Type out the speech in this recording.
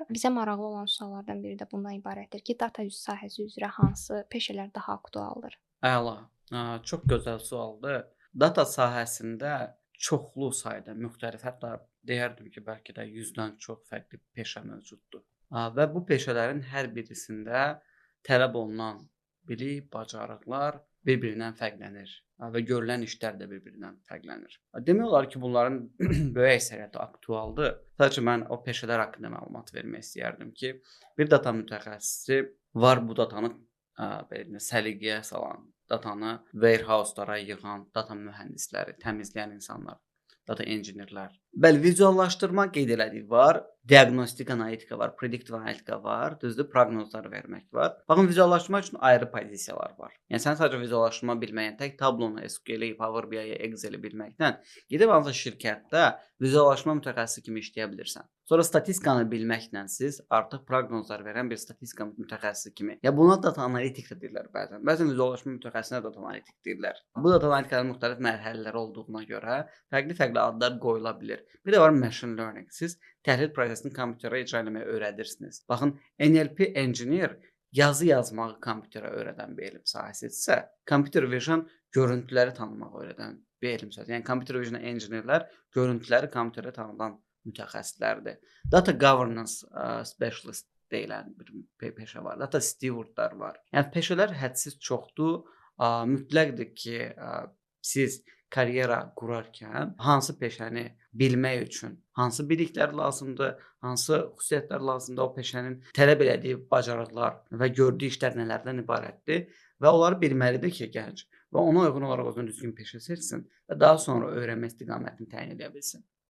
bizə maraqlı olan suallardan biri də bundan ibarətdir ki, data sahəsi üzrə hansı peşələr daha aktualdır? Əla. Çox gözəl sualdır. Data sahəsində çoxlu sayda müxtəlif, hətta deyərdim ki, bəlkə də 100-dən çox fərqli peşə mövcuddur. Və bu peşələrin hər birisində tələb olunan bilik, bacarıqlar bir-birindən fərqlənir və görülən işlər də bir-birindən fərqlənir. Demək olar ki, bunların böyük əksəriyyəti aktualdır. Sadəcə mən o peşələr haqqında məlumat vermək istəyərdim ki, bir data mütəxəssisi var bu datanı belə deyim, səliqəyə salan, datanı warehouse-lara yığan data mühəndisləri, təmizləyən insanlar, data engineerlər. Bəli, vizuallaşdırma qeyd elədik var, diaqnostik analitika var, prediktiv analitika var, düzdür, proqnozlar vermək var. Baxın, vizuallaşdırma üçün ayrı pozisiyalar var. Yəni sən sadəcə vizuallaşdırma bilməyən tək tablonu, SQL-i, Power BI-yi, Excel-i bilməklə gedib hansısa şirkətdə vizuallaşdırma mütəxəssisi kimi işləyə bilirsən. Sonra statistikanı bilməklə siz artıq proqnozlar verən bir statistika mütəxəssisi kimi. Ya buna data analitik də deyirlər bəzən. Bəzən vizuallaşdırma mütəxəssisinə data analitik deyirlər. Bu data analitikanın müxtəlif mərhələləri olduğuna görə fərqli-fərqli adlar qoyula bilər. Bir də var machine learning. Siz təhlil prosesini kompüterə icra etməyi öyrədirsiniz. Baxın, NLP engineer yazı yazmağı kompüterə öyrədən bir elm sahəsidirsə, computer vision görüntüləri tanımağı öyrədən bir elm sahəsidir. Yəni computer vision engineerlər görüntüləri kompüterə tanıdan mütəxəssislərdir. Data governance specialist deyilən bir peşə var. Data stewardlar var. Yəni peşələr hədsiz çoxdur. Mütləqdir ki, siz karyera qurarkən hansı peşəni bilmək üçün hansı biliklər lazımdır, hansı xüsusiyyətlər lazımdır, o peşənin tələb elədiyi bacarıqlar və gördüyü işlər nələrdən ibarətdir və onları bilməlidir ki, gənc və ona uyğun olaraq özünə düzgün peşə seçsin və daha sonra öyrənmə istiqamətini təyin edə bilsin.